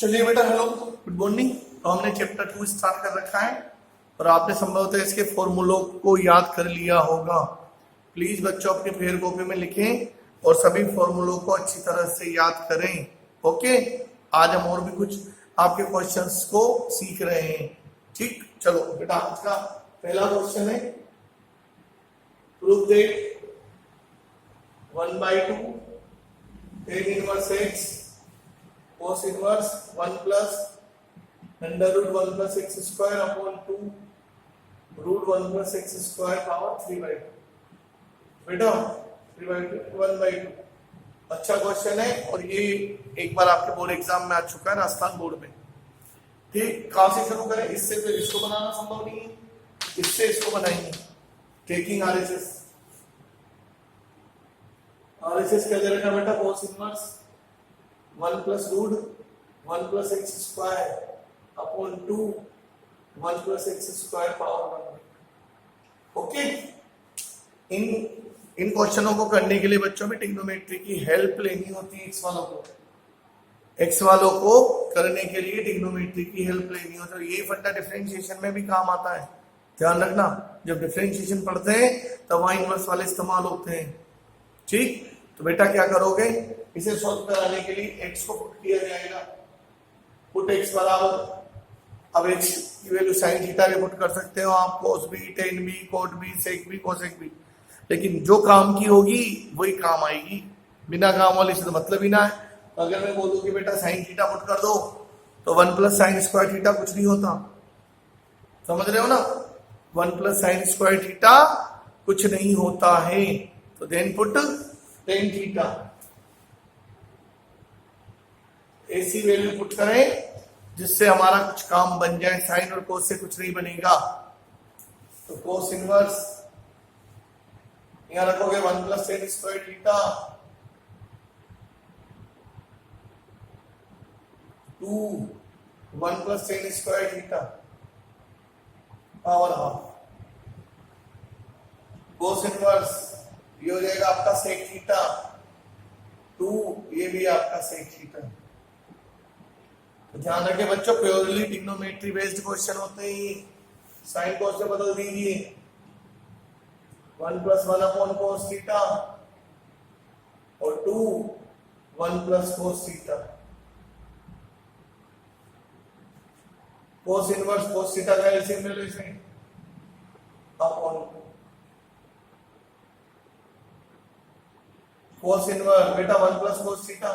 चलिए बेटा, hello, good morning. तो हमने चैप्टर 2 स्टार्ट कर रखा है और आपने संभवतः इसके फॉर्मूलों को याद कर लिया होगा। प्लीज बच्चों अपनी फेयर कॉपी में लिखें और सभी फॉर्मूलों को अच्छी तरह से याद करें। ओके, आज हम और भी कुछ आपके क्वेश्चंस को सीख रहे हैं। ठीक, चलो बेटा, आज का पहला क्वेश्चन है, prove that 1/2 tan inverse x cos inverse 1 plus under root 1 plus x square upon 2 root 1 plus x square power 3/2। बेटा 1/2 अच्छा क्वेश्चन है और ये एक बार आपके बोर्ड एग्जाम में आ चुका है, राजस्थान बोर्ड में। ठीक, कहां से शुरू करें? इससे फिर इसको बनाना संभव नहीं है, इससे इसको बनाएंगे। टेकिंग आरएचएस क्या दे रखा बेटा? cos inverse 1 plus root 1 plus x square upon 2 1 plus x square power 1। Okay, इन क्वेश्चनों को करने के लिए बच्चों में ट्रिग्नोमेट्री की हेल्प लेनी होती है। एक्स वालों को करने के लिए ट्रिग्नोमेट्री की हेल्प लेनी होती है। ये फंडा डिफरेंशिएशन में भी काम आता है, ध्यान रखना। जब डिफरेंशिएशन पढ़ते हैं तब वहां इनवर्स वाले इस्तेमाल होते हैं। ठीक, तो बेटा क्या करोगे, इसे सॉल्व कराने के लिए x को पुट किया जाएगा। पुट x बराबर, अब x की वैल्यू sin थीटा के पुट कर सकते हो आप, cos b, tan b, cot b, sec b, cosec b। लेकिन जो काम की होगी वही काम आएगी, बिना काम वाली से तो मतलब ही ना है। तो अगर मैं बोलूं कि बेटा sin थीटा पुट कर दो तो 1 plus sin स्क्वायर थीटा कुछ नहीं होता, समझ रहे हो ना? 1 plus sin स्क्वायर थीटा कुछ नहीं होता है। तो देन पुट tan थीटा, ऐसी वैल्यू पुट करें जिससे हमारा कुछ काम बन जाए। साइन और कोस से कुछ नहीं बनेगा, तो कोस इनवर्स यहां रखोगे 1 plus tan square theta 2 1 plus tan square theta power half. Cos inverse ये हो जाएगा आपका सेक थीटा 2, ये भी आपका सेक थीटा। तो ध्यान रखें बच्चों, प्योरली ट्रिग्नोमेट्री बेस्ड क्वेश्चन होते हैं। साइन कोस से बदल दीजिए, 1 plus 1 upon cos थीटा और 2 1 plus cos theta. Cos inverse cos theta का एलसीएम ले लो अपॉन cos इनवर्स बेटा 1 plus cos theta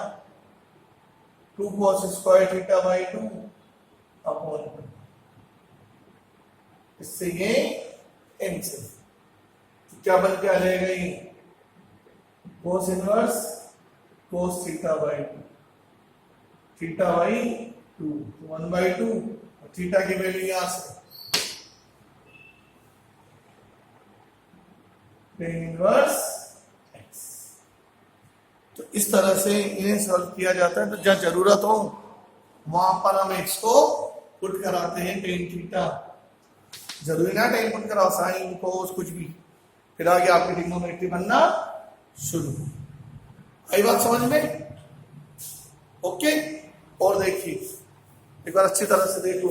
2 cos square theta by 2 upon, इससे ये एंसर क्या बन के आ जाएगा? ये cos inverse cos theta by 2 theta by 2 1/2 और थीटा की वैल्यू यहां से tan इनवर्स। तो इस तरह से इन्हें सॉल्व किया जाता है। तो जहां जरूरत हो वहां पर हम x को पुट कराते हैं, tan थीटा। जरूरी ना tan पुट कराओ, साइन कोस कुछ भी, फिर आगे आपकी ट्रिग्नोमेट्री बनना शुरू। आई बात समझ में? ओके, और देखिए एक बार अच्छी तरह से देख लो।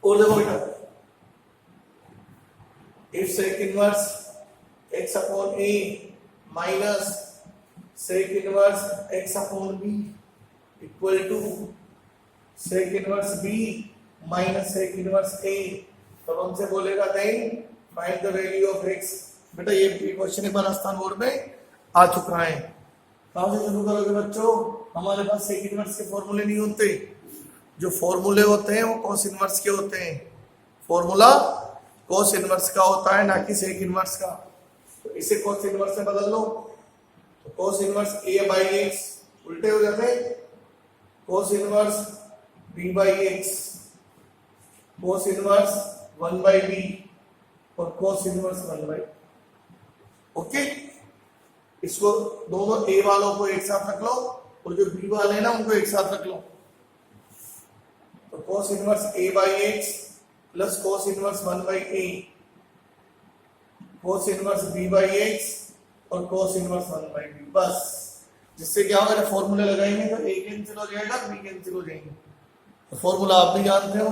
और देखो बेटा, if sec inverse x upon a minus sec inverse x upon b equal to sec inverse b minus sec inverse a, तब हमसे बोलेगा then find the value of x। बेटा ये क्वेश्चन एक बार राजस्थान बोर्ड में आ चुका है। कहां से शुरू करोगे बच्चों? हमारे पास सेक इनवर्स के फॉर्मूले नहीं होते। जो फॉर्मूले होते हैं वो cos इनवर्स के होते हैं। फॉर्मूला cos इनवर्स का होता है, ना कि सेक इनवर्स का। तो इसे cos इनवर्स से बदल लो, तो cos inverse a by x उल्टे हो जाते हैं, cos inverse b by x, cos inverse 1 by b और cos इनवर्स 1 बाई। ओके, इसको दोनों a वालों को एक साथ रख लो और जो b वाले हैं ना उनको एक साथ रख लो। तो cos inverse a by x plus cos inverse 1 by a, cos inverse b by x और cos इनवर्स 1 by b, बस। जिससे क्या होगा, फॉर्मूला लगाएंगे तो a कैंसिल हो जाएगा, b कैंसिल हो जाएंगे। तो फॉर्मूला आप भी जानते हो,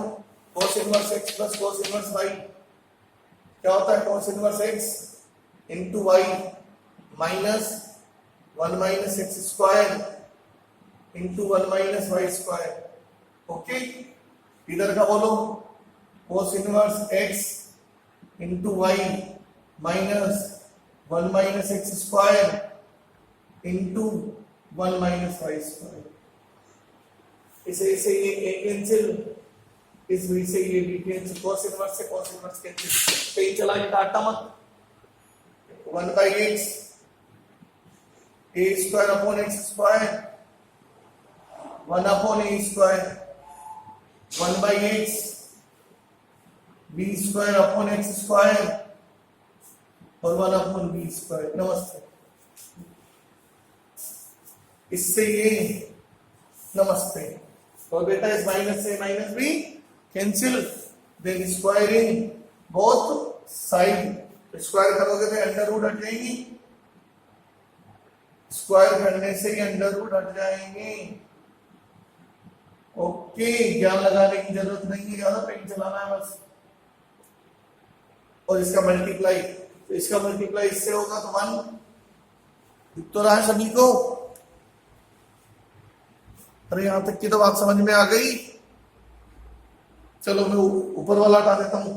cos inverse x plus cos inverse y क्या होता है, cos inverse x into y minus 1 minus x square into 1 minus Y square. Okay, इधर का बोलो, cos inverse x into y minus 1 minus x square into 1 minus Y square. इसे ये a cancel, इस B से ये b कैंसिल, cos इनवर्स से cos inverse cancel, कहीं चला के काटा मत। 1 by x a square upon x square 1 upon a square 1 by x b square upon x square और 1 अपॉन b स्क्वायर। नमस्ते, इससे ये नमस्ते, और बेटा इस माइनस से माइनस भी cancel, then squaring both side, square करोगे तो अंडर रूट हट जाएंगी, स्क्वायर करने से ही अंडर रूट हट जाएंगे। ओके, ज्ञान लगाने की जरूरत नहीं है, ज्यादा पेन चलाना है बस। और इसका मल्टीप्लाई, तो इसका मल्टीप्लाई इससे होगा तो 1 दिख तो रहा है सभी को। अरे यहां तक की तो बात समझ में आ गई। चलो मैं ऊपर वाला हटा देता हूं।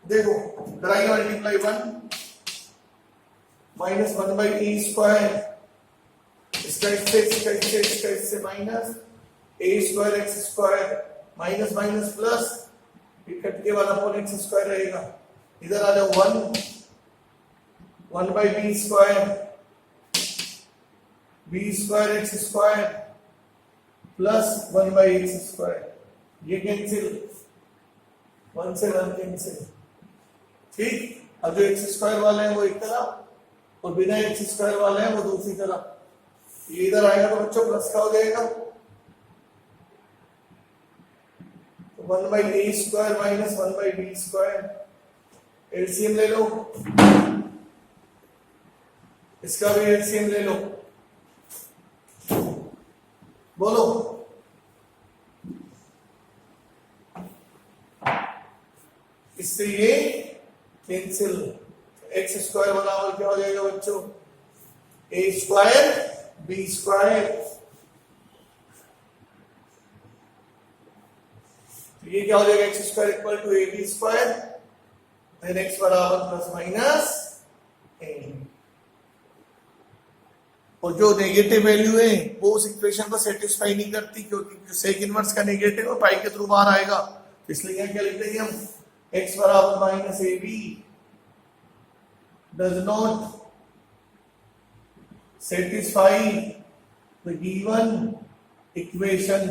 देखो, कराइए multiply 1 minus 1 by A square, इसका इससे minus A square x square minus minus plus, cut के 1 अपॉन एक्स स्क्वायर रहेगा। इधर आ जाओ 1 by B square x square plus 1 by x square, ये कैंसिल, 1 से 1 कैंसिल। ठीक, अब जो एक्स स्क्वायर वाले हैं वो एक तरफ और बिना एक्स स्क्वायर वाले हैं वो दूसरी तरफ। ये इधर आएगा तो बच्चों प्लस का हो जाएगा, तो 1 by A square minus 1 by B square. LCM ले लो, इसका भी एलसीएम ले लो, बोलो। इससे ये कैंसिल, एक्स स्क्वायर बराबर क्या हो जाएगा बच्चों, ए स्क्वायर बी स्क्वायर। तो ये क्या हो जाएगा, x square equal to A B square, then x बराबर प्लस माइनस ए। और जो नेगेटिव वैल्यू है वो उस इक्वेशन को सेटिस्फाई नहीं करती, क्योंकि जो सेक इनवर्स का नेगेटिव है पाई के थ्रू बाहर आएगा। तो इसलिए क्या लिख देंगे हम, x बराबर minus A B does not satisfy the given equation,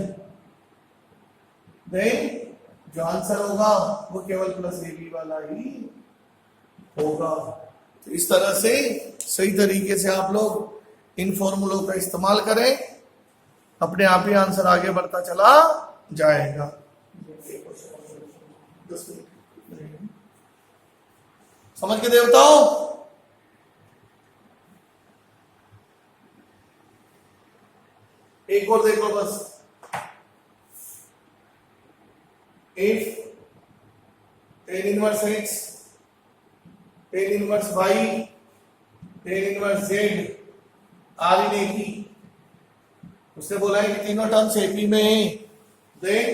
then जो आंसर होगा वो केवल प्लस ए बी वाला ही होगा। तो इस तरह से सही तरीके से आप लोग इन फॉर्मूलों का इस्तेमाल करें, अपने आप ही आंसर आगे बढ़ता चला जाएगा। 10 मिनट समझ के देवताओं, एक और देख लो बस। If tan inverse x, tan inverse y, tan inverse z are in A P, उसने बोला है कि तीनों टर्म्स एपी में है, देन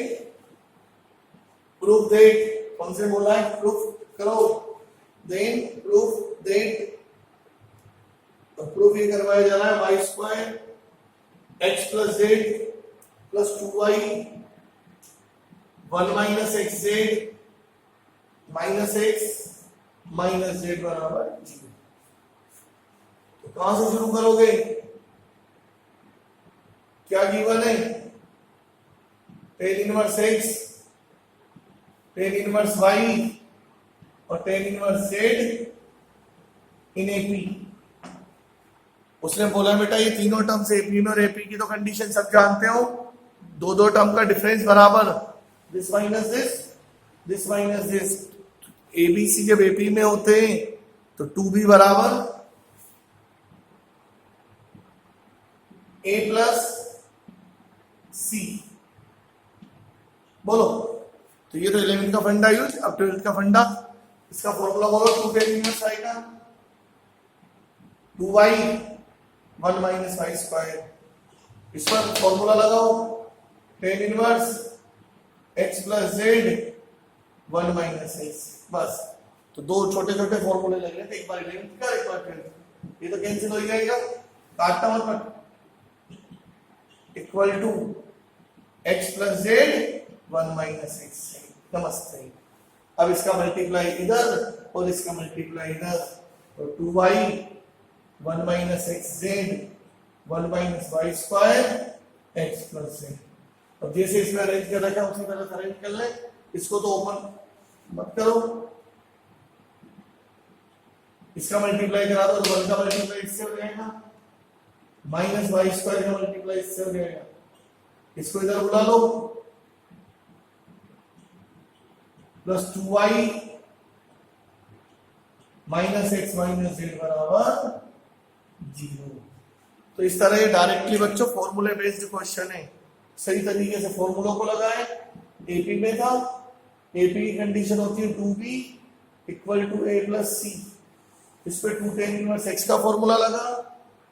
प्रूफ दैट, कौन से बोला है, प्रूफ करो, देन प्रूफ दैट, तो प्रूफ ये करवाया जा रहा है y square x plus z plus 2y 1 minus x z minus x minus Z बराबर 0। तो कहां से शुरू करोगे, क्या गिवन है, tan inverse x, tan inverse y और tan inverse z in AP. उसने बोला बेटा ये तीनों टर्म्स एपी में और एपी की तो कंडीशन सब जानते हो, दो दो टर्म का डिफरेंस बराबर, this minus this minus this, ABC जब एपी में होते हैं तो 2b बराबर a प्लस सी। बोलो, तो ये तो 11th का फंडा यूज, अब 12th का फंडा, इसका फॉर्मूला बोलो, 2 tan इनवर्स आएगा 2y 1 माइनस y स्क्वायर, इस पर फॉर्मूला लगाओ tan inverse x plus z 1 minus x, बस। तो दो छोटे छोटे फॉर्मूले लग रहे थे, एक बार 11th का एक बार 12th, ये तो कैंसिल हो जाएगा, काटना मत, equal to x plus z 1 minus x। नमस्ते। अब इसका मल्टीप्लाई इधर और इसका मल्टीप्लाई इधर, तो 2y 1 minus x z 1 minus Y square x plus z। अब जैसे इसमें अरेंज कर रखा उसी तरह अरेंज कर ले, इसको तो ओपन मत करो, इसका मल्टीप्लाई करा दो, 1 का मल्टीप्लाई इससे हो जाएगा, माइनस वाई स्क्वायर का मल्टीप्लाई इससे हो जाएगा, इसको इधर बुला लो, plus 2y minus x minus Z बराबर 0। तो इस तरह ये डायरेक्टली बच्चों फॉर्मूले बेस्ड क्वेश्चन है, सही तरीके से फॉर्मूलों को लगाएं। एपी में था, एपी की कंडीशन होती है 2b equal to a plus C, इस पे 2 tan इनवर्स x का फॉर्मूला लगा,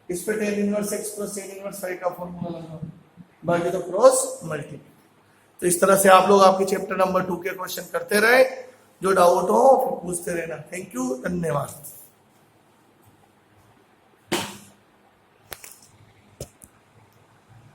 इस पे tan inverse x plus tan inverse y का फॉर्मूला लगा, बाकी तो क्रॉस मल्टीप्लाई। तो इस तरह से आप लोग आपके चैप्टर नंबर 2 के क्वेश्चन करते रहे, जो डाउट हो पूछते रहना। थैंक यू, धन्यवाद।